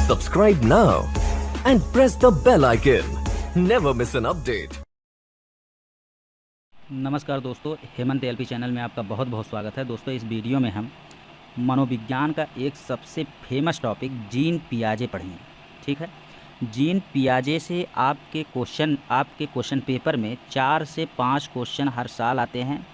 Subscribe now and press the bell icon. Never miss an update. नमस्कार दोस्तों, Hemant LP channel में आपका बहुत बहुत स्वागत है। दोस्तों, इस वीडियो में हम मनोविज्ञान का एक सबसे फेमस टॉपिक जीन पियाजे पढ़ेंगे। ठीक है, जीन पियाजे से आपके क्वेश्चन पेपर में 4 से 5 क्वेश्चन हर साल आते हैं।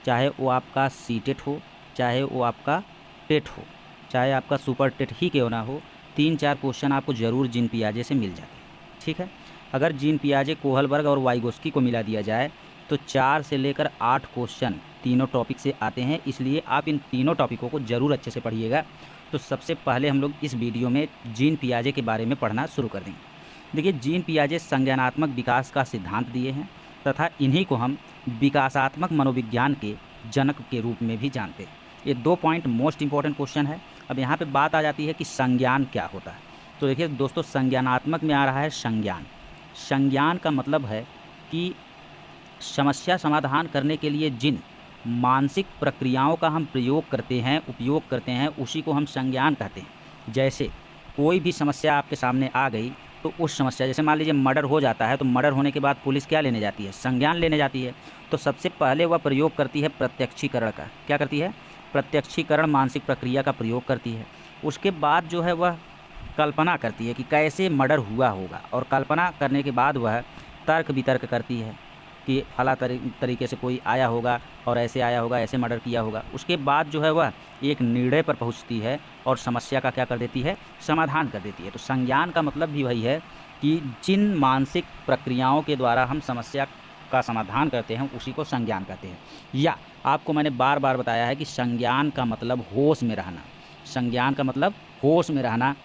चाहे वो आपका सीटेट हो, चाहे वो आपका टेट हो, चाहे आपका सुपर टेट ही क्यों ना हो, 3-4 क्वेश्चन आपको ज़रूर जीन पियाजे से मिल जाते हैं। ठीक है, अगर जीन पियाजे, कोहलबर्ग और वाइगोस्की को मिला दिया जाए तो 4 से लेकर 8 क्वेश्चन तीनों टॉपिक से आते हैं। इसलिए आप इन तीनों टॉपिकों को ज़रूर अच्छे से पढ़िएगा। तो सबसे पहले हम लोग इस वीडियो में जीन पियाजे के बारे में पढ़ना शुरू कर देंगे। देखिए, जीन पियाजे संज्ञानात्मक विकास का सिद्धांत दिए हैं तथा इन्हीं को हम विकासात्मक मनोविज्ञान के जनक के रूप में भी जानते हैं। ये 2 पॉइंट मोस्ट इंपॉर्टेंट क्वेश्चन है। अब यहाँ पे बात आ जाती है कि संज्ञान क्या होता है। तो देखिए दोस्तों, संज्ञानात्मक में आ रहा है संज्ञान। संज्ञान का मतलब है कि समस्या समाधान करने के लिए जिन मानसिक प्रक्रियाओं का हम उपयोग करते हैं, उसी को हम संज्ञान कहते हैं। जैसे कोई भी समस्या आपके सामने आ गई तो उस समस्या, जैसे मान लीजिए मर्डर हो जाता है, तो मर्डर होने के बाद पुलिस क्या लेने जाती है? संज्ञान लेने जाती है। तो सबसे पहले वह प्रयोग करती है प्रत्यक्षीकरण का। क्या करती है? प्रत्यक्षीकरण मानसिक प्रक्रिया का प्रयोग करती है। उसके बाद जो है वह कल्पना करती है कि कैसे मर्डर हुआ होगा, और कल्पना करने के बाद वह तर्क वितर्क करती है कि फला तरीके से कोई आया होगा और ऐसे आया होगा, ऐसे मर्डर किया होगा। उसके बाद जो है वह एक निर्णय पर पहुंचती है और समस्या का क्या कर देती है? समाधान कर देती है। तो संज्ञान का मतलब भी वही है कि जिन मानसिक प्रक्रियाओं के द्वारा हम समस्या का समाधान करते हैं उसी को संज्ञान कहते हैं। या आपको मैंने बार बार बताया है कि संज्ञान का मतलब होश में रहना। संज्ञान का मतलब होश में रहना,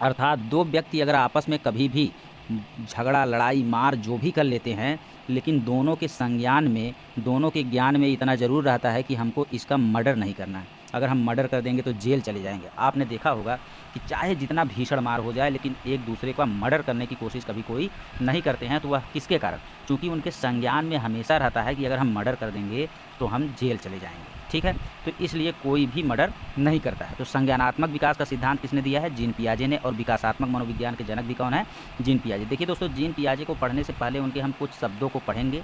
अर्थात 2 व्यक्ति अगर आपस में कभी भी झगड़ा, लड़ाई, मार जो भी कर लेते हैं, लेकिन दोनों के संज्ञान में, दोनों के ज्ञान में इतना ज़रूर रहता है कि हमको इसका मर्डर नहीं करना है। अगर हम मर्डर कर देंगे तो जेल चले जाएंगे। आपने देखा होगा कि चाहे जितना भीषण मार हो जाए, लेकिन एक दूसरे का मर्डर करने की कोशिश कभी कोई नहीं करते हैं। तो वह किसके कारण? क्योंकि उनके संज्ञान में हमेशा रहता है कि अगर हम मर्डर कर देंगे तो हम जेल चले जाएंगे। ठीक है, तो इसलिए कोई भी मर्डर नहीं करता है। तो संज्ञानात्मक विकास का सिद्धांत किसने दिया है? जीन पियाजे ने। और विकासात्मक मनोविज्ञान के जनक भी कौन है? जीन पियाजे। देखिए दोस्तों, जीन पियाजे को पढ़ने से पहले उनके हम कुछ शब्दों को पढ़ेंगे।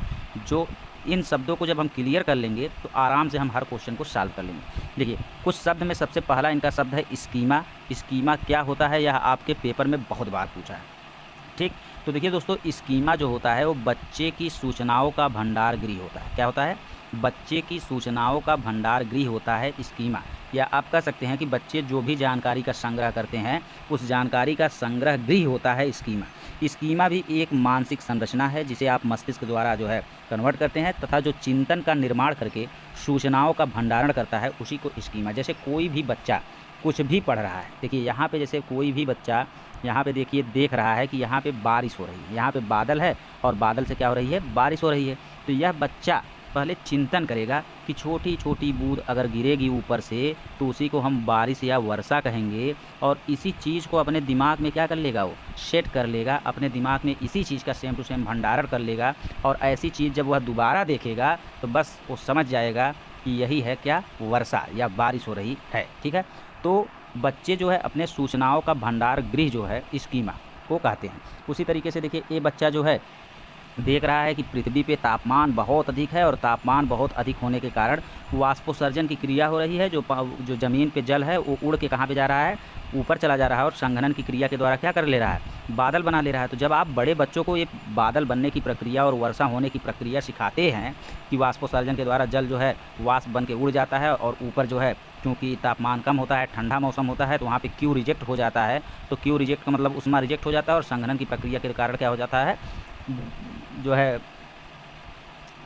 जो इन शब्दों को जब हम क्लियर कर लेंगे तो आराम से हम हर क्वेश्चन को सॉल्व कर लेंगे। देखिए, कुछ शब्द में सबसे पहला इनका शब्द है स्कीमा। स्कीमा क्या होता है? यह आपके पेपर में बहुत बार पूछा है। ठीक, तो देखिए दोस्तों, स्कीमा जो होता है वो बच्चे की सूचनाओं का भंडार गृह होता है। क्या होता है? बच्चे की सूचनाओं का भंडार गृह होता है स्कीमा। या आप कह सकते हैं कि बच्चे जो भी जानकारी का संग्रह करते हैं, उस जानकारी का संग्रह गृह होता है स्कीमा। स्कीमा भी एक मानसिक संरचना है जिसे आप मस्तिष्क द्वारा जो है कन्वर्ट करते हैं, तथा जो चिंतन का निर्माण करके सूचनाओं का भंडारण करता है उसी को स्कीमा। जैसे कोई भी बच्चा कुछ भी पढ़ रहा है, देखिए यहाँ पे, जैसे कोई भी बच्चा यहाँ पे देखिए देख रहा है कि यहाँ पे बारिश हो रही है, यहाँ पे बादल है और बादल से क्या हो रही है? बारिश हो रही है। तो यह बच्चा पहले चिंतन करेगा कि छोटी छोटी बूंद अगर गिरेगी ऊपर से तो उसी को हम बारिश या वर्षा कहेंगे, और इसी चीज़ को अपने दिमाग में क्या कर लेगा? वो सेट कर लेगा, अपने दिमाग में इसी चीज़ का सेम टू सेम भंडारण कर लेगा। और ऐसी चीज़ जब वह दोबारा देखेगा तो बस वो समझ जाएगा कि यही है क्या? वर्षा या बारिश हो रही है। ठीक है, तो बच्चे जो है अपने सूचनाओं का भंडार गृह जो है स्कीमा को कहते हैं। उसी तरीके से देखिए, ये बच्चा जो है देख रहा है कि पृथ्वी पे तापमान बहुत अधिक है, और तापमान बहुत अधिक होने के कारण वाष्पोत्सर्जन की क्रिया हो रही है। जो ज़मीन पे जल है वो उड़ के कहाँ पे जा रहा है? ऊपर चला जा रहा है, और संघनन की क्रिया के द्वारा क्या कर ले रहा है? बादल बना ले रहा है। तो जब आप बड़े बच्चों को ये बादल बनने की प्रक्रिया और वर्षा होने की प्रक्रिया सिखाते हैं कि वाष्पोत्सर्जन के द्वारा जल जो है वाष्प बन के उड़ जाता है, और ऊपर जो है क्योंकि तापमान कम होता है, ठंडा मौसम होता है, तो वहाँ पे क्यू रिजेक्ट हो जाता है। तो क्यू रिजेक्ट का मतलब उष्मा रिजेक्ट हो जाता है, और संघनन की प्रक्रिया के कारण क्या हो जाता है? जो है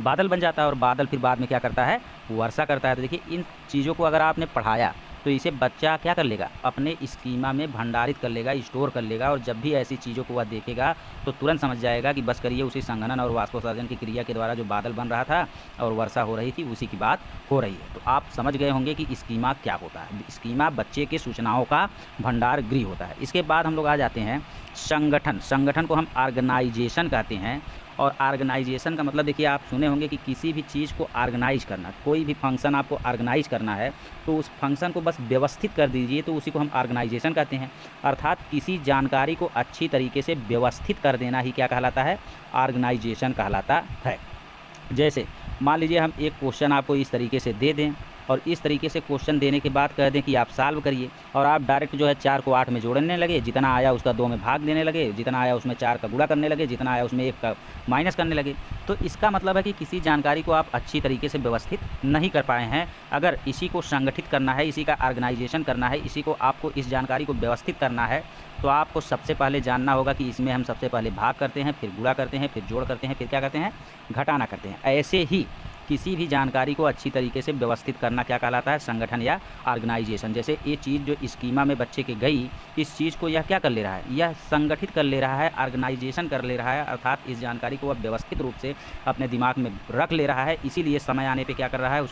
बादल बन जाता है, और बादल फिर बाद में क्या करता है? वर्षा करता है। तो देखिए, इन चीज़ों को अगर आपने पढ़ाया तो इसे बच्चा क्या कर लेगा? अपने स्कीमा में भंडारित कर लेगा, स्टोर कर लेगा, और जब भी ऐसी चीज़ों को वह देखेगा तो तुरंत समझ जाएगा कि बस करिए उसी संघनन और वाष्पोत्सर्जन की क्रिया के द्वारा जो बादल बन रहा था और वर्षा हो रही थी उसी की बात हो रही है। तो आप समझ गए होंगे कि स्कीमा क्या होता है। स्कीमा बच्चे के सूचनाओं का भंडार गृह होता है। इसके बाद हम लोग आ जाते हैं संगठन। संगठन को हम ऑर्गेनाइजेशन कहते हैं, और ऑर्गेनाइजेशन का मतलब देखिए, आप सुने होंगे कि किसी भी चीज़ को ऑर्गेनाइज करना, कोई भी फंक्शन आपको ऑर्गेनाइज करना है तो उस फंक्शन को बस व्यवस्थित कर दीजिए, तो उसी को हम ऑर्गेनाइजेशन कहते हैं। अर्थात किसी जानकारी को अच्छी तरीके से व्यवस्थित कर देना ही क्या कहलाता है, ऑर्गेनाइजेशन कहलाता है। जैसे मान लीजिए हम एक क्वेश्चन आपको इस तरीके से दे दें और इस तरीके से क्वेश्चन देने के बाद कह दें कि आप सॉल्व करिए, और आप डायरेक्ट जो है 4 को 8 में जोड़ने लगे, जितना आया उसका 2 में भाग देने लगे, जितना आया उसमें 4 का गुणा करने लगे, जितना आया उसमें 1 का माइनस करने लगे। तो इसका मतलब है कि किसी जानकारी को आप अच्छी तरीके से व्यवस्थित नहीं कर पाए हैं। अगर इसी को संगठित करना है, इसी का ऑर्गेनाइजेशन करना है, इसी को आपको इस जानकारी को व्यवस्थित करना है, तो आपको सबसे पहले जानना होगा कि इसमें हम सबसे पहले भाग करते हैं, फिर गुणा करते हैं, फिर जोड़ करते हैं, फिर क्या करते हैं, घटाना करते हैं। ऐसे ही किसी भी जानकारी को अच्छी तरीके से व्यवस्थित करना क्या कहलाता है, संगठन या ऑर्गेनाइजेशन। जैसे ये चीज़ जो स्कीमा में बच्चे के गई, इस चीज़ को यह क्या कर ले रहा है, यह संगठित कर ले रहा है, ऑर्गेनाइजेशन कर ले रहा है, अर्थात इस जानकारी को वह व्यवस्थित रूप से अपने दिमाग में रख ले रहा है। इसीलिए समय आने पे क्या कर रहा है,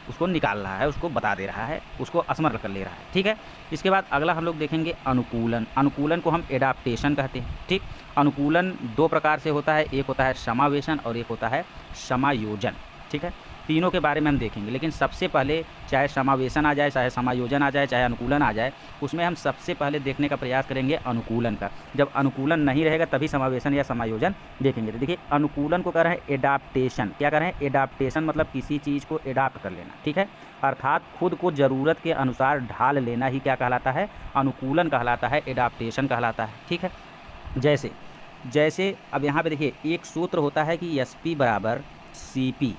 उसको निकाल रहा है, उसको बता दे रहा है, उसको स्मरण कर ले रहा है। ठीक है, इसके बाद अगला हम लोग देखेंगे अनुकूलन। अनुकूलन को हम एडाप्टेशन कहते हैं। ठीक, अनुकूलन 2 प्रकार से होता है, एक होता है समावेशन और एक होता है समायोजन। ठीक है, तीनों के बारे में हम देखेंगे, लेकिन सबसे पहले चाहे समावेशन आ जाए, चाहे समायोजन आ जाए, चाहे अनुकूलन आ जाए, उसमें हम सबसे पहले देखने का प्रयास करेंगे अनुकूलन का। जब अनुकूलन नहीं रहेगा तभी समावेशन या समायोजन देखेंगे। तो देखिए, अनुकूलन को कह रहे हैं एडाप्टेशन। क्या कह रहे हैं, एडाप्टेशन मतलब किसी चीज़ को एडाप्ट कर लेना। ठीक है, अर्थात खुद को ज़रूरत के अनुसार ढाल लेना ही क्या कहलाता है, अनुकूलन कहलाता है, एडाप्टेशन कहलाता है। ठीक है, जैसे अब यहाँ पे देखिए एक सूत्र होता है कि SP बराबर CP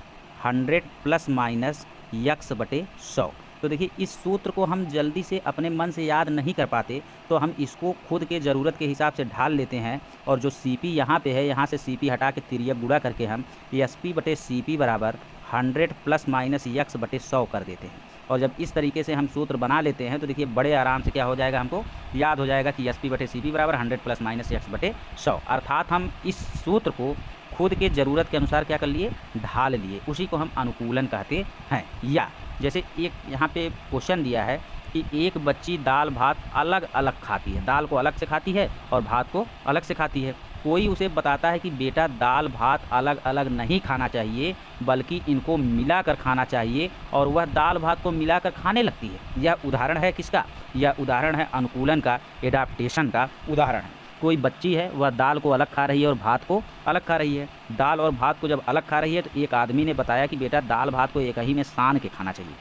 100 + - x/100। तो देखिए इस सूत्र को हम जल्दी से अपने मन से याद नहीं कर पाते, तो हम इसको खुद के ज़रूरत के हिसाब से ढाल लेते हैं, और जो CP यहाँ पे है, यहाँ से CP हटा के तिर्यक गुणा करके हम SP/CP बराबर 100 ± x/100 कर देते हैं। और जब इस तरीके से हम सूत्र बना लेते हैं तो देखिए बड़े आराम से क्या हो जाएगा, हमको याद हो जाएगा कि SP/CP बराबर 100 ± x/100। अर्थात हम इस सूत्र को खुद के ज़रूरत के अनुसार क्या कर लिए, ढाल लिए, उसी को हम अनुकूलन कहते हैं। या जैसे एक यहाँ पे क्वेश्चन दिया है कि एक बच्ची दाल भात अलग अलग खाती है, दाल को अलग से खाती है और भात को अलग से खाती है। कोई उसे बताता है कि बेटा दाल भात अलग अलग नहीं खाना चाहिए, बल्कि इनको मिलाकर खाना चाहिए, और वह दाल भात को मिलाकर खाने लगती है। यह उदाहरण है किसका, यह उदाहरण है अनुकूलन का, एडाप्टेशन का उदाहरण है। कोई बच्ची है, वह दाल को अलग खा रही है और भात को अलग खा रही है। दाल और भात को जब अलग खा रही है तो एक आदमी ने बताया कि बेटा दाल भात को एक ही में सान के खाना चाहिए।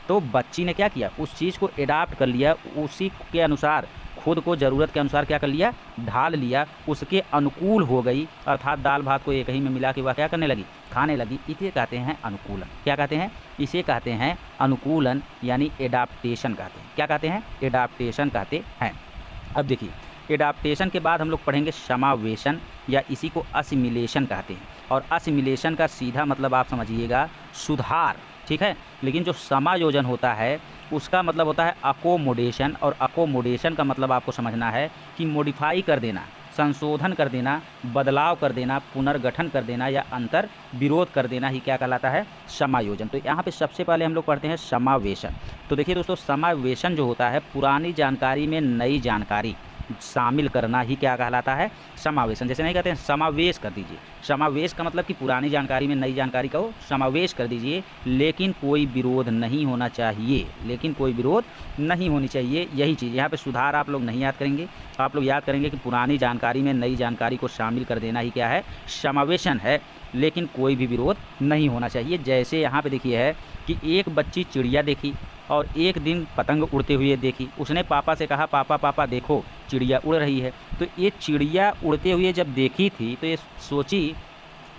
तो बच्ची ने क्या किया, उस चीज़ को एडाप्ट कर लिया, उसी के अनुसार खुद को ज़रूरत के अनुसार क्या कर लिया, ढाल लिया, उसके अनुकूल हो गई, अर्थात दाल भात को एक ही में मिला के वह क्या करने लगी, खाने लगी। इसे कहते हैं अनुकूलन। क्या कहते हैं, इसे कहते हैं अनुकूलन, यानी एडाप्टेशन कहते हैं। क्या कहते हैं, एडाप्टेशन कहते हैं। अब देखिए, एडाप्टेशन के बाद हम लोग पढ़ेंगे समावेशन, या इसी को असिमिलेशन कहते हैं। और असिमिलेशन का सीधा मतलब आप समझिएगा सुधार। ठीक है, लेकिन जो समायोजन होता है उसका मतलब होता है अकोमोडेशन, और अकोमोडेशन का मतलब आपको समझना है कि मॉडिफाई कर देना, संशोधन कर देना, बदलाव कर देना, पुनर्गठन कर देना, या अंतर विरोध कर देना ही क्या कहलाता है, समायोजन। तो यहाँ पे सबसे पहले हम लोग पढ़ते हैं समावेशन। तो देखिए दोस्तों, समावेशन जो होता है, पुरानी जानकारी में नई जानकारी शामिल करना ही क्या कहलाता है, समावेशन। जैसे नहीं कहते हैं समावेश कर दीजिए, समावेश का मतलब कि पुरानी जानकारी में नई जानकारी का समावेश कर दीजिए, लेकिन कोई विरोध नहीं होना चाहिए, लेकिन कोई विरोध नहीं होनी चाहिए। यही चीज़ यहाँ पे सुधार आप लोग नहीं याद करेंगे, आप लोग याद करेंगे कि पुरानी जानकारी में नई जानकारी को शामिल कर देना ही क्या है, समावेशन है, लेकिन कोई भी विरोध नहीं होना चाहिए। जैसे यहाँ पे देखिए है कि एक बच्ची चिड़िया देखी और एक दिन पतंग उड़ते हुए देखी। उसने पापा से कहा, पापा पापा देखो चिड़िया उड़ रही है। तो ये चिड़िया उड़ते हुए जब देखी थी तो ये सोची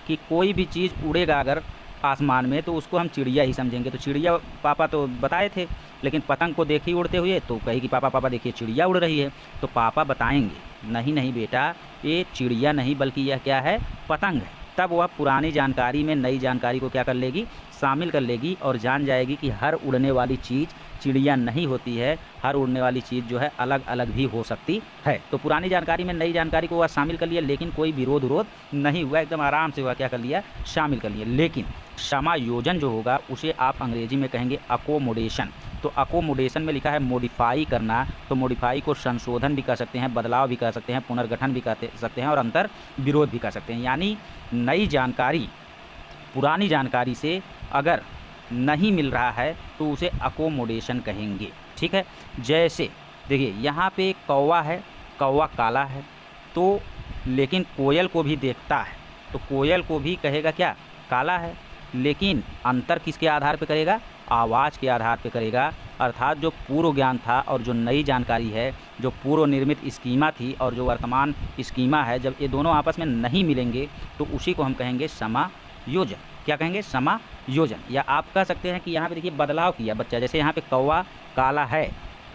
कि कोई भी चीज़ उड़ेगा अगर आसमान में तो उसको हम चिड़िया ही समझेंगे। तो चिड़िया पापा तो बताए थे, लेकिन पतंग को देखी उड़ते हुए तो कही कि पापा पापा देखिए चिड़िया उड़ रही है। तो पापा बताएंगे नहीं नहीं बेटा, ये चिड़िया नहीं बल्कि यह क्या है, पतंग है। तब वह पुरानी जानकारी में नई जानकारी को क्या कर लेगी, शामिल कर लेगी, और जान जाएगी कि हर उड़ने वाली चीज़ चिड़िया नहीं होती है, हर उड़ने वाली चीज़ जो है अलग अलग भी हो सकती है। तो पुरानी जानकारी में नई जानकारी को वह शामिल कर लिया, लेकिन कोई विरोध नहीं हुआ, एकदम आराम से वह क्या कर लिया, शामिल कर लिया। लेकिन समायोजन जो होगा उसे आप अंग्रेजी में कहेंगे अकोमोडेशन। तो अकोमोडेशन में लिखा है मॉडिफाई करना, तो मॉडिफाई को संशोधन भी कर सकते हैं, बदलाव भी कर सकते हैं, पुनर्गठन भी कर सकते हैं और अंतर विरोध भी कर सकते हैं। यानी नई जानकारी पुरानी जानकारी से अगर नहीं मिल रहा है तो उसे अकोमोडेशन कहेंगे। ठीक है, जैसे देखिए यहाँ पे कौवा है, कौवा काला है, तो लेकिन कोयल को भी देखता है, तो कोयल को भी कहेगा क्या, काला है, लेकिन अंतर किसके आधार पे करेगा, आवाज़ के आधार पे करेगा। अर्थात जो पूर्व ज्ञान था और जो नई जानकारी है, जो पूर्व निर्मित स्कीमा थी और जो वर्तमान स्कीमा है, जब ये दोनों आपस में नहीं मिलेंगे तो उसी को हम कहेंगे समायोजन। क्या कहेंगे, समायोजन। या आप कह सकते हैं कि यहाँ पे देखिए बदलाव किया बच्चा, जैसे यहाँ पे कौवा काला है,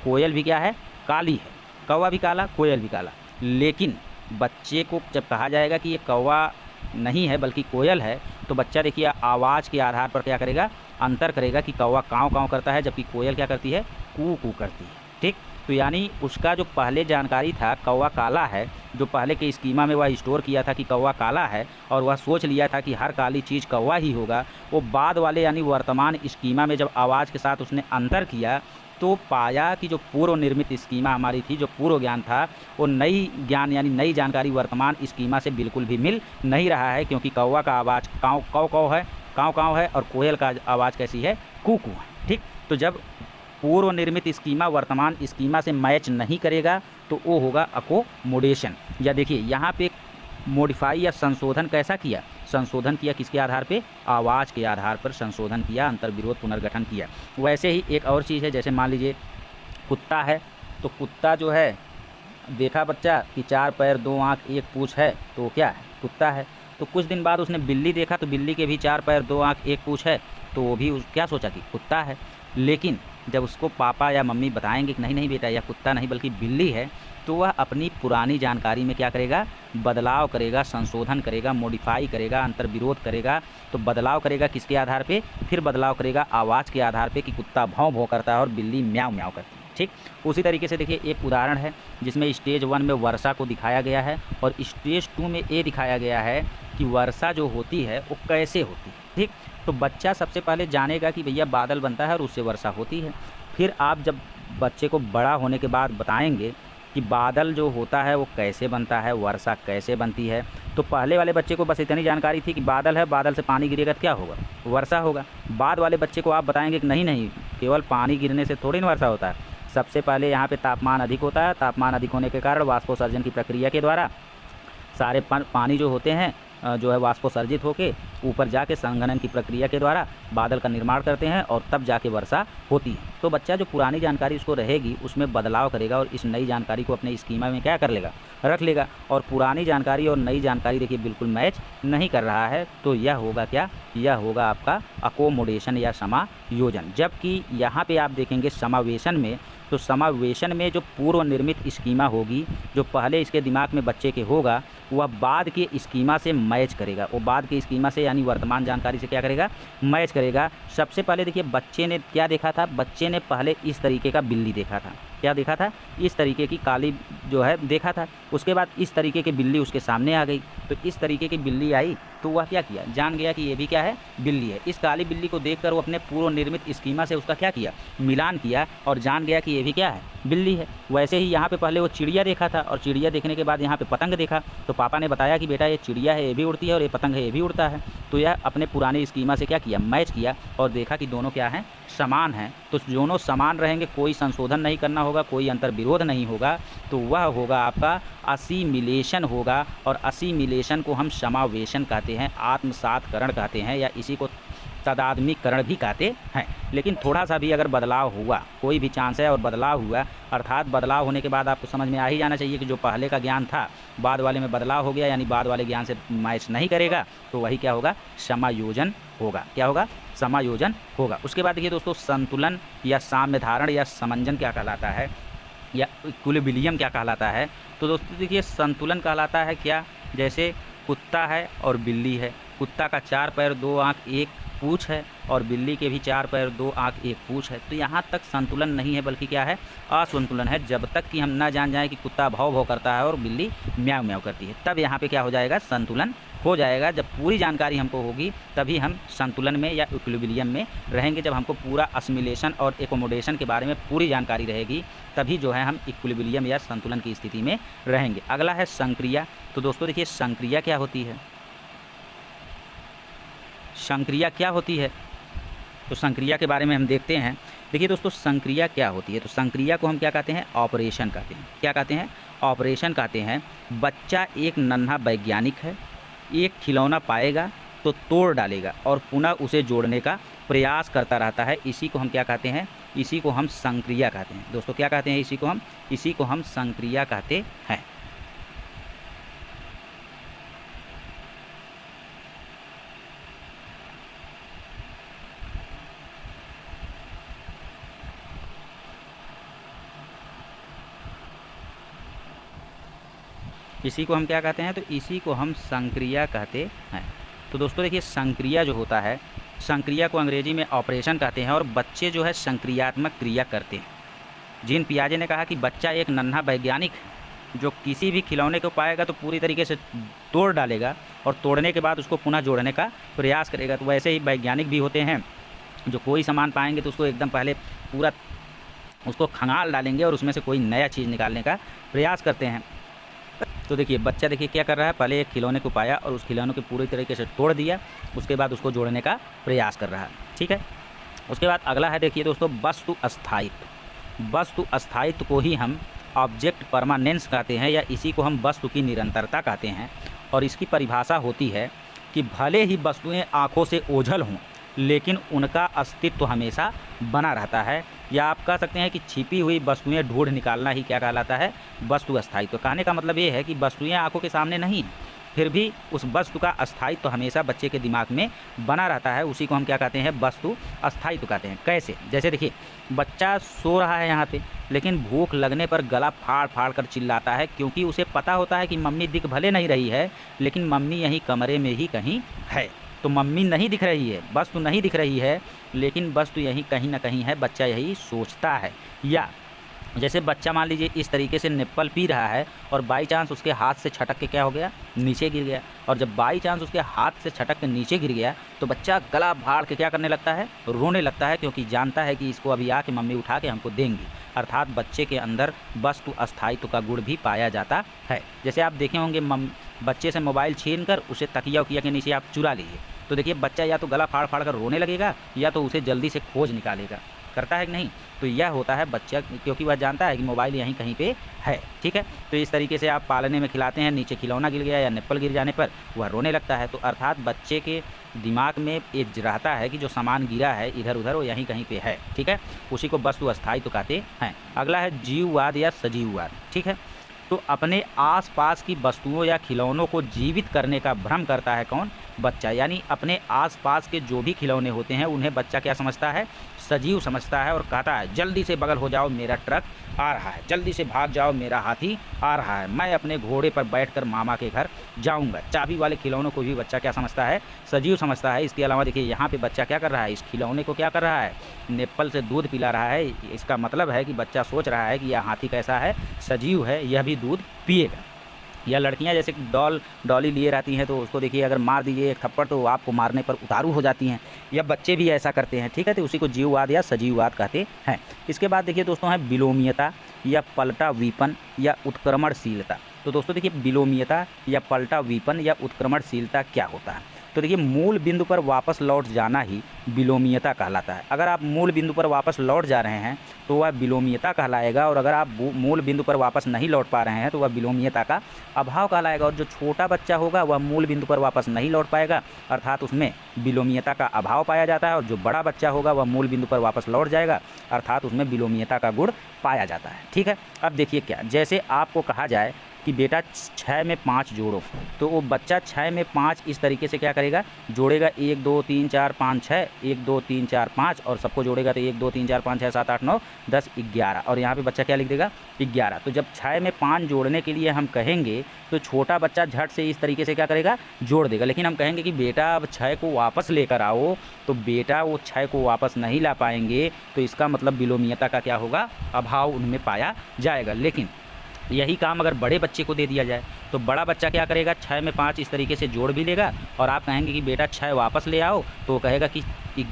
कोयल भी क्या है, काली है, कौवा भी काला, कोयल भी काला, लेकिन बच्चे को जब कहा जाएगा कि ये कौवा नहीं है बल्कि कोयल है, तो बच्चा देखिए आवाज़ के आधार पर क्या करेगा, अंतर करेगा कि कौवा काँव काँव करता है जबकि कोयल क्या करती है, कू कू करती है। ठीक, तो यानी उसका जो पहले जानकारी था कौवा काला है, जो पहले के स्कीमा में वह स्टोर किया था कि कौवा काला है और वह सोच लिया था कि हर काली चीज़ कौवा ही होगा, वो बाद वाले यानी वर्तमान स्कीमा में जब आवाज़ के साथ उसने अंतर किया तो पाया कि जो पूर्व निर्मित स्कीमा हमारी थी, जो पूर्व ज्ञान था, वो नई ज्ञान यानी नई जानकारी वर्तमान स्कीमा से बिल्कुल भी मिल नहीं रहा है, क्योंकि कौवा का आवाज़ काँव काँव काँव है, काँव काँव है, और कोयल का आवाज़ कैसी है, कू कू है। ठीक, तो जब पूर्व निर्मित स्कीमा वर्तमान स्कीमा से मैच नहीं करेगा तो वो होगा अकोमोडेशन। या देखिए यहाँ पे मॉडिफाई या संशोधन कैसा किया, संशोधन किया किसके आधार पे, आवाज़ के आधार पर संशोधन किया, अंतर विरोध पुनर्गठन किया। वैसे ही एक और चीज़ है, जैसे मान लीजिए कुत्ता है, तो कुत्ता जो है देखा बच्चा कि 4 पैर 2 आँख 1 पूँछ है, तो क्या है, कुत्ता है। तो कुछ दिन बाद उसने बिल्ली देखा, तो बिल्ली के भी 4 पैर 2 आँख 1 पूँछ है, तो वो भी क्या सोचा कि कुत्ता है। लेकिन जब उसको पापा या मम्मी बताएंगे कि नहीं नहीं बेटा यह कुत्ता नहीं बल्कि बिल्ली है, तो वह अपनी पुरानी जानकारी में क्या करेगा, बदलाव करेगा, संशोधन करेगा, मॉडिफाई करेगा, अंतर विरोध करेगा। तो बदलाव करेगा किसके आधार पे, फिर बदलाव करेगा आवाज़ के आधार पे कि कुत्ता भौं भौं करता है और बिल्ली म्याऊं म्याऊं करती है। ठीक, उसी तरीके से देखिए एक उदाहरण है जिसमें स्टेज 1 में वर्षा को दिखाया गया है और स्टेज 2 में ये दिखाया गया है कि वर्षा जो होती है वो कैसे होती है। ठीक, तो बच्चा सबसे पहले जानेगा कि भैया बादल बनता है और उससे वर्षा होती है। फिर आप जब बच्चे को बड़ा होने के बाद बताएंगे कि बादल जो होता है वो कैसे बनता है, वर्षा कैसे बनती है, तो पहले वाले बच्चे को बस इतनी जानकारी थी कि बादल है, बादल से पानी गिरेगा तो क्या होगा, वर्षा होगा। बाद वाले बच्चे को आप बताएंगे कि नहीं नहीं, केवल पानी गिरने से थोड़ी ना वर्षा होता है। सबसे पहले यहाँ पे तापमान अधिक होता है, तापमान अधिक होने के कारण वाष्पोत्सर्जन की प्रक्रिया के द्वारा सारे पानी जो होते हैं जो है वाष्पोत्सर्जित होकर ऊपर जाके संघनन की प्रक्रिया के द्वारा बादल का निर्माण करते हैं और तब जाके वर्षा होती है। तो बच्चा जो पुरानी जानकारी उसको रहेगी उसमें बदलाव करेगा और इस नई जानकारी को अपने स्कीमा में क्या कर लेगा, रख लेगा। और पुरानी जानकारी और नई जानकारी देखिए बिल्कुल मैच नहीं कर रहा है, तो यह होगा क्या, यह होगा आपका अकोमोडेशन या समायोजन। जबकि यहाँ पे आप देखेंगे समावेशन में, तो समावेशन में जो पूर्व निर्मित स्कीमा होगी, जो पहले इसके दिमाग में बच्चे के होगा, वह बाद के स्कीमा से मैच करेगा। वो बाद के स्कीमा से यानी वर्तमान जानकारी से क्या करेगा, मैच करेगा। सबसे पहले देखिए बच्चे ने क्या देखा था, बच्चे ने पहले इस तरीके का बिल्ली देखा था। क्या देखा था, इस तरीके की काली जो है देखा था। उसके बाद इस तरीके की बिल्ली उसके सामने आ गई, तो इस तरीके की बिल्ली आई तो वह क्या किया, जान गया कि ये भी क्या है, बिल्ली है। इस काली बिल्ली को देखकर वो अपने पूर्व निर्मित स्कीमा से उसका क्या किया, मिलान किया और जान गया कि ये भी क्या है, बिल्ली है। वैसे ही यहाँ पे पहले वो चिड़िया देखा था और चिड़िया देखने के बाद यहाँ पे पतंग देखा, तो पापा ने बताया कि बेटा ये चिड़िया है ये भी उड़ती है और ये पतंग है ये भी उड़ता है। तो यह अपने पुरानी स्कीमा से क्या किया, मैच किया और देखा कि दोनों क्या हैं, समान हैं। तो दोनों समान रहेंगे, कोई संशोधन नहीं करना होगा, कोई अंतर विरोध नहीं होगा, तो वह होगा आपका असिमिलेशन होगा। और असिमिलेशन को हम समावेशन कहते हैं, आत्मसातकरण कहते हैं, या इसी को तदात्मीकरण भी कहते हैं। लेकिन थोड़ा सा भी अगर बदलाव हुआ, कोई भी चांस है और बदलाव हुआ, अर्थात बदलाव होने के बाद आपको समझ में आ ही जाना चाहिए कि जो पहले का ज्ञान था बाद वाले में बदलाव हो गया, यानी बाद वाले ज्ञान से मैच नहीं करेगा, तो वही क्या होगा, समायोजन होगा। क्या होगा, समायोजन होगा। उसके बाद देखिए दोस्तों, संतुलन या साम्य धारण या समंजन क्या कहलाता है, या इक्विलिब्रियम क्या कहलाता है। तो दोस्तों देखिए संतुलन कहलाता है क्या, जैसे कुत्ता है और बिल्ली है, कुत्ता का 4 पैर 2 आँख 1 पूँछ है और बिल्ली के भी 4 पैर 2 आँख 1 पूँछ है। तो यहाँ तक संतुलन नहीं है, बल्कि क्या है, असंतुलन है। जब तक कि हम ना जान जाएं कि कुत्ता भौं भौं करता है और बिल्ली म्याऊं म्याऊं करती है, तब यहाँ पे क्या हो जाएगा, संतुलन हो जाएगा। जब पूरी जानकारी हमको होगी तभी हम संतुलन में या इक्विलिब्रियम में रहेंगे। जब हमको पूरा असिमिलेशन और एकोमोडेशन के बारे में पूरी जानकारी रहेगी तभी जो है हम इक्विलिब्रियम या संतुलन की स्थिति में रहेंगे। अगला है संक्रिया। तो दोस्तों देखिए, संक्रिया क्या होती है, संक्रिया क्या होती है, तो संक्रिया के बारे में हम देखते हैं। देखिए दोस्तों, संक्रिया क्या होती है, तो संक्रिया को हम क्या कहते हैं, ऑपरेशन कहते हैं। क्या कहते हैं, ऑपरेशन कहते हैं। बच्चा एक नन्हा वैज्ञानिक है, एक खिलौना पाएगा तो तोड़ डालेगा और पुनः उसे जोड़ने का प्रयास करता रहता है। इसी को हम क्या कहते हैं, इसी को हम संक्रिया कहते हैं। दोस्तों क्या कहते हैं, इसी को हम संक्रिया कहते हैं। इसी को हम क्या कहते हैं, तो इसी को हम संक्रिया कहते हैं। तो दोस्तों देखिए, संक्रिया जो होता है, संक्रिया को अंग्रेजी में ऑपरेशन कहते हैं और बच्चे जो है संक्रियात्मक क्रिया करते हैं। जीन पियाजे ने कहा कि बच्चा एक नन्हा वैज्ञानिक है जो किसी भी खिलौने को पाएगा तो पूरी तरीके से तोड़ डालेगा और तोड़ने के बाद उसको पुनः जोड़ने का प्रयास करेगा। तो वैसे ही वैज्ञानिक भी होते हैं जो कोई सामान पाएंगे तो उसको एकदम पहले पूरा उसको खंगाल डालेंगे और उसमें से कोई नया चीज़ निकालने का प्रयास करते हैं। तो देखिए, बच्चा देखिए क्या कर रहा है, पहले एक खिलौने को पाया और उस खिलौने को पूरी तरीके से तोड़ दिया, उसके बाद उसको जोड़ने का प्रयास कर रहा है। ठीक है, उसके बाद अगला है, देखिए दोस्तों, वस्तु अस्थायित्व। वस्तु अस्थायित्व को ही हम ऑब्जेक्ट परमानेंस कहते हैं या इसी को हम वस्तु की निरंतरता कहते हैं। और इसकी परिभाषा होती है कि भले ही वस्तुएं आँखों से ओझल हों लेकिन उनका अस्तित्व हमेशा बना रहता है, या आप कह सकते हैं कि छिपी हुई वस्तुएं ढूंढ निकालना ही क्या कहलाता है, वस्तु अस्थायित्व। तो कहने का मतलब ये है कि वस्तुएं आंखों के सामने नहीं, फिर भी उस वस्तु का अस्थायित्व हमेशा बच्चे के दिमाग में बना रहता है। उसी को हम क्या कहते हैं, वस्तु अस्थायित्व कहते हैं। कैसे, जैसे देखिए, बच्चा सो रहा है यहाँ पे, लेकिन भूख लगने पर गला फाड़ फाड़ कर चिल्लाता है, क्योंकि उसे पता होता है कि मम्मी दिख भले नहीं रही है लेकिन मम्मी यहीं कमरे में ही कहीं है। तो मम्मी नहीं दिख रही है, वस्तु नहीं दिख रही है, लेकिन वस्तु यहीं कहीं ना कहीं है, बच्चा यही सोचता है। या जैसे बच्चा मान लीजिए इस तरीके से निप्पल पी रहा है और बाई चांस उसके हाथ से छटक के क्या हो गया, नीचे गिर गया। और जब बाई चांस उसके हाथ से छटक के नीचे गिर गया तो बच्चा गला फाड़ के क्या करने लगता है, रोने लगता है, क्योंकि जानता है कि इसको अभी आके मम्मी उठा के हमको देंगी। अर्थात बच्चे के अंदर वस्तु अस्थायित्व का गुण भी पाया जाता है। जैसे आप देखे होंगे, बच्चे से मोबाइल छीन कर उसे तकिया उकिया के नीचे आप चुरा लीजिए, तो देखिए बच्चा या तो गला फाड़ फाड़ कर रोने लगेगा या तो उसे जल्दी से खोज निकालेगा। करता है कि नहीं? तो यह होता है बच्चा, क्योंकि वह जानता है कि मोबाइल यहीं कहीं पे है। ठीक है, तो इस तरीके से आप पालने में खिलाते हैं, नीचे खिलौना गिर गया या निप्पल गिर जाने पर वह रोने लगता है। तो अर्थात बच्चे के दिमाग में एक रहता है कि जो सामान गिरा है इधर उधर वो यहीं कहीं पे है। ठीक है, उसी को वस्तु अस्थायित्व कहते हैं। अगला है जीववाद या सजीववाद। ठीक है, तो अपने आसपास की वस्तुओं या खिलौनों को जीवित करने का भ्रम करता है कौन? बच्चा। यानी अपने आसपास के जो भी खिलौने होते हैं उन्हें बच्चा क्या समझता है? सजीव समझता है और कहता है जल्दी से बगल हो जाओ, मेरा ट्रक आ रहा है, जल्दी से भाग जाओ, मेरा हाथी आ रहा है, मैं अपने घोड़े पर बैठकर मामा के घर जाऊंगा। चाबी वाले खिलौनों को भी बच्चा क्या समझता है? सजीव समझता है। इसके अलावा देखिए यहाँ पे बच्चा क्या कर रहा है, इस खिलौने को क्या कर रहा है? निप्पल से दूध पिला रहा है। इसका मतलब है कि बच्चा सोच रहा है कि यह हाथी कैसा है? सजीव है, यह भी दूध पिएगा। या लड़कियां जैसे डॉली लिए रहती हैं, तो उसको देखिए अगर मार दीजिए एक थप्पड़ तो आपको मारने पर उतारू हो जाती हैं। या बच्चे भी ऐसा करते हैं। ठीक है, तो उसी को जीववाद या सजीववाद कहते हैं। इसके बाद देखिए दोस्तों है विलोमीयता या पलटा विपन या उत्क्रमणशीलता। तो दोस्तों देखिए विलोमीयता या पलटा विपन या उत्क्रमणशीलता क्या होता है? तो देखिए मूल बिंदु पर वापस लौट जाना ही विलोमीयता कहलाता है। अगर आप मूल बिंदु पर वापस लौट जा रहे हैं तो वह विलोमीयता कहलाएगा, और अगर आप मूल बिंदु पर वापस नहीं लौट पा रहे हैं तो वह विलोमीयता का अभाव कहलाएगा। और जो छोटा बच्चा होगा वह मूल बिंदु पर वापस नहीं लौट पाएगा, अर्थात उसमें विलोमीयता का अभाव पाया जाता है। और जो बड़ा बच्चा होगा वह मूल बिंदु पर वापस लौट जाएगा, अर्थात उसमें विलोमीयता का गुण पाया जाता है। ठीक है, अब देखिए क्या, जैसे आपको कहा जाए कि बेटा 6 में 5 जोड़ो, तो वो बच्चा 6 में 5 इस तरीके से क्या करेगा, जोड़ेगा 1 2 3 4 5 6, 1 2 3 4 5 और सबको जोड़ेगा तो 1 2 3 4 5 6 7 8 9 10 11 और यहाँ पे बच्चा क्या लिख देगा 11। तो जब 6 में 5 जोड़ने के लिए हम कहेंगे तो छोटा बच्चा झट से इस तरीके से क्या करेगा, जोड़ देगा। लेकिन हम कहेंगे कि बेटा अब 6 को वापस लेकर आओ, तो बेटा वो 6 को वापस नहीं ला पाएंगे, तो इसका मतलब बिलोमीयता का क्या होगा, अभाव उनमें पाया जाएगा। लेकिन यही काम अगर बड़े बच्चे को दे दिया जाए तो बड़ा बच्चा क्या करेगा, 6 में 5 इस तरीके से जोड़ भी लेगा और आप कहेंगे कि बेटा 6 वापस ले आओ, तो वो कहेगा कि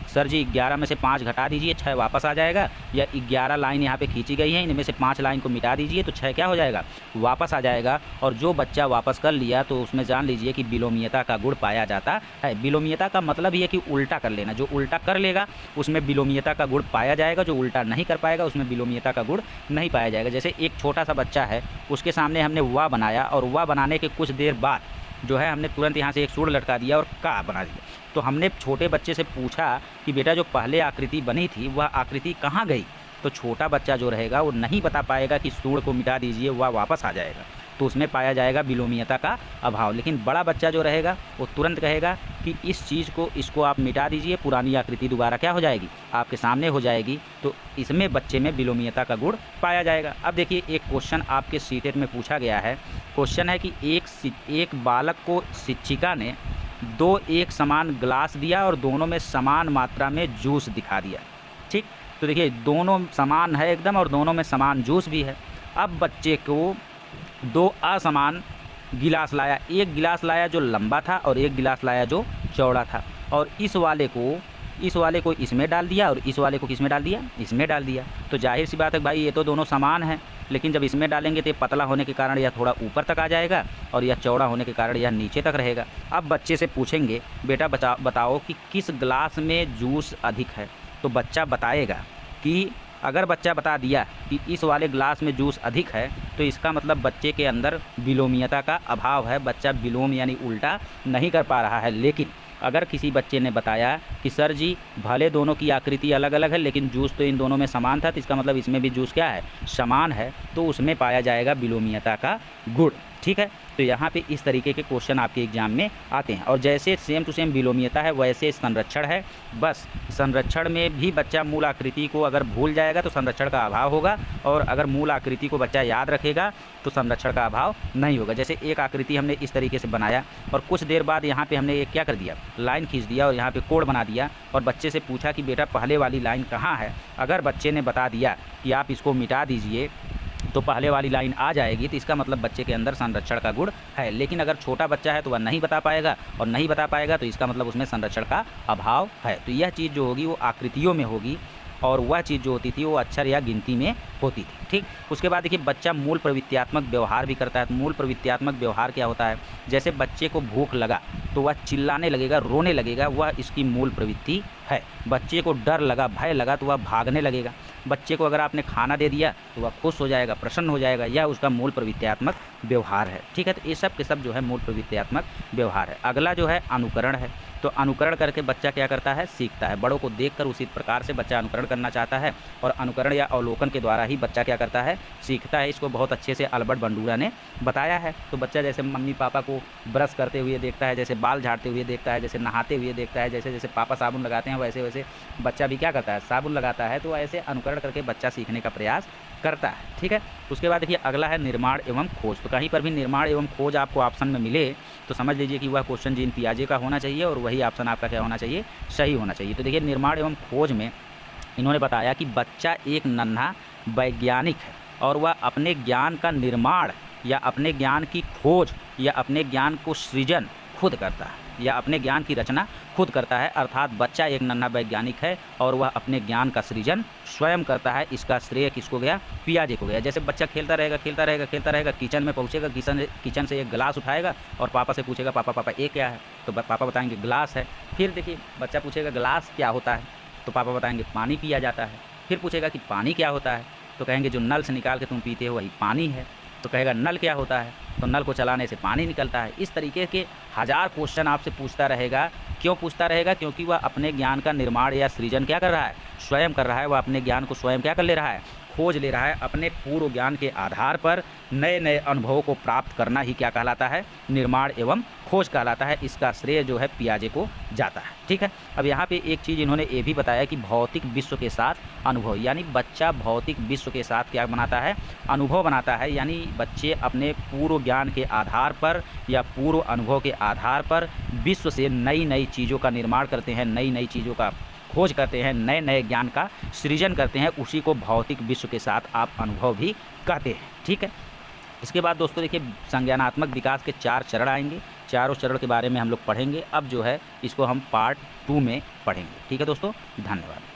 सर जी 11 में से 5 घटा दीजिए, 6 वापस आ जाएगा, या 11 लाइन यहाँ पे खींची गई है, इनमें से 5 लाइन को मिटा दीजिए तो 6 क्या हो जाएगा, वापस आ जाएगा। और जो बच्चा वापस कर लिया तो उसमें जान लीजिए कि बिलोमीयता का गुण पाया जाता है। बिलोमीयता का मतलब ये है कि उल्टा कर लेना, जो उल्टा कर लेगा उसमें बिलोमीयता का गुण पाया जाएगा, जो उल्टा नहीं कर पाएगा उसमें बिलोमीयता का गुण नहीं पाया जाएगा। जैसे एक छोटा सा बच्चा है, उसके सामने हमने वा बनाया और वा बनाने के कुछ देर बाद जो है हमने तुरंत यहाँ से एक सूर लटका दिया और का बना दिया। तो हमने छोटे बच्चे से पूछा कि बेटा जो पहले आकृति बनी थी वह आकृति कहाँ गई, तो छोटा बच्चा जो रहेगा वो नहीं बता पाएगा कि सूर को मिटा दीजिए वह वापस आ जाएगा, तो उसमें पाया जाएगा बिलोमीयता का अभाव। लेकिन बड़ा बच्चा जो रहेगा वो तुरंत कहेगा कि इस चीज़ को, इसको आप मिटा दीजिए, पुरानी आकृति दोबारा क्या हो जाएगी, आपके सामने हो जाएगी, तो इसमें बच्चे में बिलोमीयता का गुण पाया जाएगा। अब देखिए एक क्वेश्चन आपके सीटेट में पूछा गया है। क्वेश्चन है कि एक बालक को शिक्षिका ने 2 एक समान ग्लास दिया और दोनों में समान मात्रा में जूस दिखा दिया। ठीक, तो देखिए दोनों समान है एकदम और दोनों में समान जूस भी है। अब बच्चे को 2 असमान गिलास लाया, एक गिलास लाया जो लंबा था और एक गिलास लाया जो चौड़ा था, और इस वाले को इसमें डाल दिया और इस वाले को किस में डाल दिया, इसमें डाल दिया। तो जाहिर सी बात है भाई ये तो दोनों समान हैं, लेकिन जब इसमें डालेंगे तो पतला होने के कारण यह थोड़ा ऊपर तक आ जाएगा और यह चौड़ा होने के कारण यह नीचे तक रहेगा। अब बच्चे से पूछेंगे बेटा बताओ कि किस ग्लास में जूस अधिक है, तो बच्चा बताएगा कि अगर बच्चा बता दिया कि इस वाले ग्लास में जूस अधिक है तो इसका मतलब बच्चे के अंदर बिलोमीयता का अभाव है, बच्चा बिलोम यानी उल्टा नहीं कर पा रहा है। लेकिन अगर किसी बच्चे ने बताया कि सर जी भले दोनों की आकृति अलग अलग है लेकिन जूस तो इन दोनों में समान था, तो इसका मतलब इसमें भी जूस क्या है, समान है, तो उसमें पाया जाएगा बिलोमीयता का गुण। ठीक है, तो यहाँ पे इस तरीके के क्वेश्चन आपके एग्जाम में आते हैं। और जैसे सेम टू सेम बिलोमीयता है वैसे संरक्षण है, बस संरक्षण में भी बच्चा मूल आकृति को अगर भूल जाएगा तो संरक्षण का अभाव होगा, और अगर मूल आकृति को बच्चा याद रखेगा तो संरक्षण का अभाव नहीं होगा। जैसे एक आकृति हमने इस तरीके से बनाया और कुछ देर बाद यहाँ पे हमने एक क्या कर दिया, लाइन खींच दिया और यहाँ पे कोड बना दिया और बच्चे से पूछा कि बेटा पहले वाली लाइन कहाँ है। अगर बच्चे ने बता दिया कि आप इसको मिटा दीजिए तो पहले वाली लाइन आ जाएगी, तो इसका मतलब बच्चे के अंदर संरक्षण का गुण है। लेकिन अगर छोटा बच्चा है तो वह नहीं बता पाएगा, और नहीं बता पाएगा तो इसका मतलब उसमें संरक्षण का अभाव है। तो यह चीज़ जो होगी वो आकृतियों में होगी, और वह चीज़ जो होती थी वो अक्षर या गिनती में होती थी। ठीक, उसके बाद देखिए बच्चा मूल प्रवृत्त्यात्मक व्यवहार भी करता है। तो मूल प्रवृत्त्यात्मक व्यवहार क्या होता है, जैसे बच्चे को भूख लगा तो वह चिल्लाने लगेगा, रोने लगेगा, वह इसकी मूल प्रवृत्ति है। बच्चे को डर लगा, भय लगा तो वह भागने लगेगा। बच्चे को अगर आपने खाना दे दिया तो वह खुश हो जाएगा, प्रसन्न हो जाएगा, यह उसका मूल प्रवृत्त्यात्मक व्यवहार है। ठीक है, तो ये सब के सब जो है मूल प्रवृत्त्यात्मक व्यवहार है। अगला जो है अनुकरण है। तो अनुकरण करके बच्चा क्या करता है, सीखता है। बड़ों को देखकर उसी प्रकार से बच्चा अनुकरण करना चाहता है, और अनुकरण या अवलोकन के द्वारा ही बच्चा क्या करता है, सीखता है। इसको बहुत अच्छे से अल्बर्ट बंडूरा ने बताया है। तो बच्चा जैसे मम्मी पापा को ब्रश करते हुए देखता है, जैसे बाल झाड़ते हुए देखता है, जैसे नहाते हुए देखता है, जैसे जैसे पापा साबुन लगाते हैं वैसे वैसे बच्चा भी क्या करता है, साबुन लगाता है। तो ऐसे अनुकरण करके बच्चा सीखने का प्रयास करता है। ठीक है, उसके बाद देखिए अगला है निर्माण एवं खोज। तो कहीं पर भी निर्माण एवं खोज आपको ऑप्शन में मिले तो समझ लीजिए कि वह क्वेश्चन जीन पियाजे का होना चाहिए, और वही ऑप्शन आपका क्या होना चाहिए, सही होना चाहिए। तो देखिए निर्माण एवं खोज में इन्होंने बताया कि बच्चा एक नन्हा वैज्ञानिक है और वह अपने ज्ञान का निर्माण या अपने ज्ञान की खोज या अपने ज्ञान को सृजन खुद करता है, या अपने ज्ञान की रचना खुद करता है। अर्थात बच्चा एक नन्हा वैज्ञानिक है और वह अपने ज्ञान का सृजन स्वयं करता है। इसका श्रेय किसको गया, पियाजे को गया। जैसे बच्चा खेलता रहेगा, किचन में पहुंचेगा, किचन से एक गिलास उठाएगा और पापा से पूछेगा पापा ये क्या है, तो पापा बताएंगे गिलास है। फिर देखिए बच्चा पूछेगा गिलास क्या होता है, तो पापा बताएंगे पानी पिया जाता है। फिर पूछेगा कि पानी क्या होता है, तो कहेंगे जो नल से निकाल के तुम पीते हो वही पानी है। तो कहेगा नल क्या होता है, तो नल को चलाने से पानी निकलता है। इस तरीके के 1000 क्वेश्चन आपसे पूछता रहेगा। क्यों पूछता रहेगा, क्योंकि वह अपने ज्ञान का निर्माण या सृजन क्या कर रहा है, स्वयं कर रहा है। वह अपने ज्ञान को स्वयं क्या कर ले रहा है, खोज ले रहा है, अपने पूर्व ज्ञान के आधार पर नए नए अनुभवों को प्राप्त करना ही क्या कहलाता है, निर्माण एवं खोज कहलाता है। इसका श्रेय जो है पियाजे को जाता है। ठीक है, अब यहाँ पे एक चीज़ इन्होंने ये भी बताया कि भौतिक विश्व के साथ अनुभव, यानी बच्चा भौतिक विश्व के साथ क्या बनाता है, अनुभव बनाता है। यानी बच्चे अपने पूर्व ज्ञान के आधार पर या पूर्व अनुभव के आधार पर विश्व से नई नई चीज़ों का निर्माण करते हैं, नई नई चीज़ों का खोज करते हैं, नए नए ज्ञान का सृजन करते हैं। उसी को भौतिक विश्व के साथ आप अनुभव भी कहते हैं। ठीक है, इसके बाद दोस्तों देखिए संज्ञानात्मक विकास के 4 चरण आएंगे। चारों चरण के बारे में हम लोग पढ़ेंगे। अब जो है इसको हम पार्ट 2 में पढ़ेंगे। ठीक है दोस्तों, धन्यवाद।